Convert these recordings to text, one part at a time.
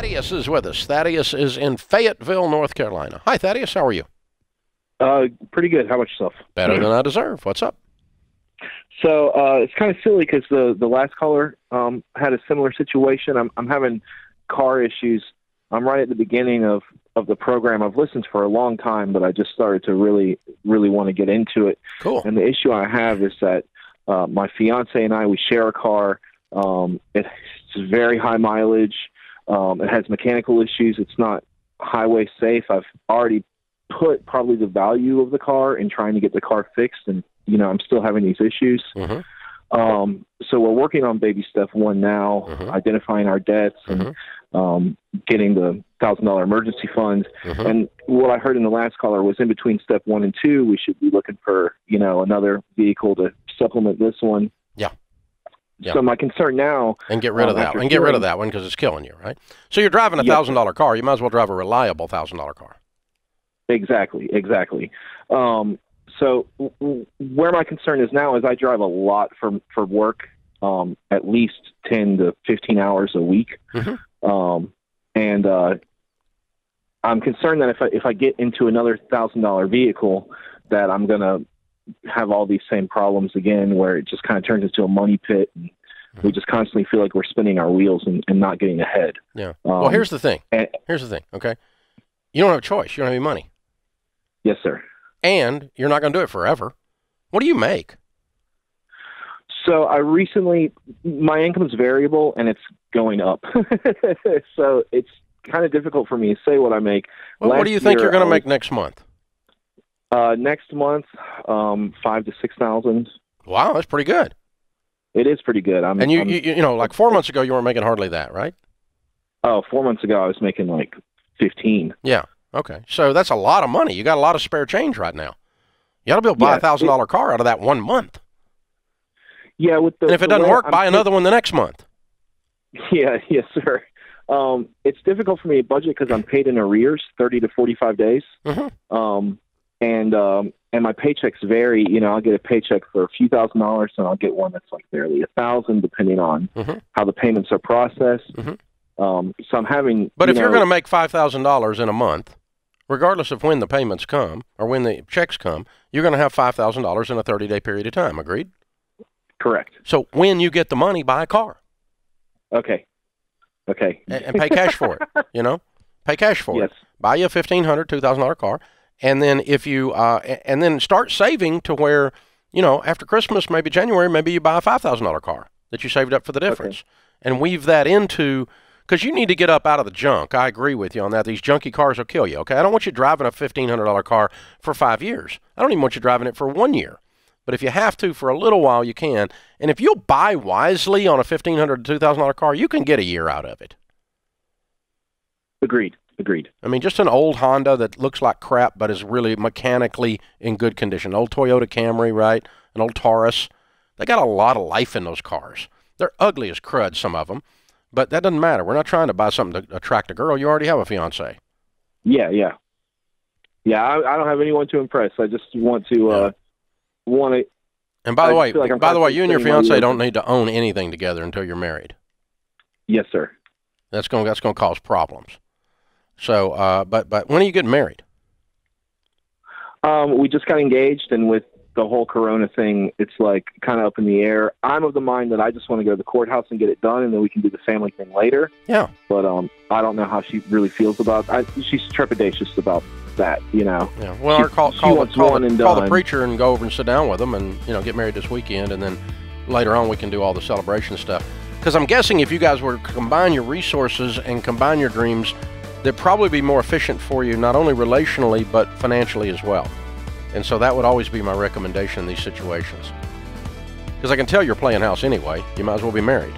Thaddeus is with us. Thaddeus is in Fayetteville, North Carolina. Hi, Thaddeus. How are you? Pretty good. How about yourself? Better than I deserve. What's up? So it's kind of silly because the last caller had a similar situation. I'm having car issues. I'm right at the beginning of the program. I've listened for a long time, but I just started to really want to get into it. Cool. And the issue I have is that my fiance and I, we share a car. It's very high mileage. It has mechanical issues. It's not highway safe. I've already put probably the value of the car in trying to get the car fixed, and I'm still having these issues. Mm-hmm. So we're working on baby step one now, identifying our debts and getting the $1,000 emergency fund. And what I heard in the last caller was in between step 1 and 2, we should be looking for, another vehicle to supplement this one. Yeah. So my concern now, and get rid of that one. And get rid of that one because it's killing you, right? So you're driving a $1,000 car. You might as well drive a reliable $1,000 car. Exactly. So where my concern is now is I drive a lot for work, at least 10 to 15 hours a week. And I'm concerned that if I get into another $1,000 vehicle, that I'm going to have all these same problems again, where it just kind of turns into a money pit. And we just constantly feel like we're spinning our wheels and not getting ahead. Yeah. Well, here's the thing. Okay? You don't have a choice. You don't have any money. Yes, sir. And you're not going to do it forever. What do you make? So my income's variable and it's going up. So it's kind of difficult for me to say what I make. Well, what do you think you're going to make next month? Next month, 5,000 to 6,000. Wow, that's pretty good. It is pretty good. And you like 4 months ago, you weren't making hardly that, right? Oh, 4 months ago, I was making like 15. Yeah. Okay. So that's a lot of money. You got a lot of spare change right now. You ought to be able to buy a $1,000 car out of that 1 month. Yeah. And if it doesn't work, buy another one the next month. Yeah. Yes, sir. It's difficult for me to budget because I'm paid in arrears, 30 to 45 days. And my paychecks vary. I'll get a paycheck for a few $1,000s, and I'll get one that's like barely $1,000, depending on how the payments are processed. So I'm having. But if you're going to make $5,000 in a month, regardless of when the payments come or when the checks come, you're going to have $5,000 in a 30-day period of time. Agreed? Correct. So when you get the money, buy a car. Okay. And pay cash for it. Pay cash for it. Buy you a $1,500, $2,000 car. And then if you and then start saving to where, after Christmas, maybe January, maybe you buy a $5,000 car that you saved up for the difference, and weave that into, because you need to get up out of the junk. I agree with you on that. These junky cars will kill you. Okay, I don't want you driving a $1,500 car for 5 years. I don't even want you driving it for 1 year. But if you have to for a little while, you can. And if you'll buy wisely on a $1,500 to $2,000 car, you can get a year out of it. Agreed. I mean, just an old Honda that looks like crap but is really mechanically in good condition. Old Toyota Camry, right? An old Taurus. They got a lot of life in those cars. They're ugly as crud, some of them. But that doesn't matter. We're not trying to buy something to attract a girl. You already have a fiance. Yeah. I don't have anyone to impress. I just want to And by the way, you and your fiance don't need to own anything together until you're married. Yes, sir. That's going to cause problems. So, but when are you getting married? We just got engaged, and with the whole Corona thing, it's like kind of up in the air. I'm of the mind that I just want to go to the courthouse and get it done, and then we can do the family thing later. Yeah. But I don't know how she really feels about it. She's trepidatious about that, Yeah. Well, call the preacher and go over and sit down with them and, get married this weekend, and then later on we can do all the celebration stuff. Because I'm guessing if you guys were to combine your resources and combine your dreams, they'd probably be more efficient for you, not only relationally, but financially as well. And so that would always be my recommendation in these situations. Because I can tell you're playing house anyway. You might as well be married.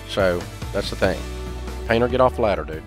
So that's the thing. Paint or get off the ladder, dude.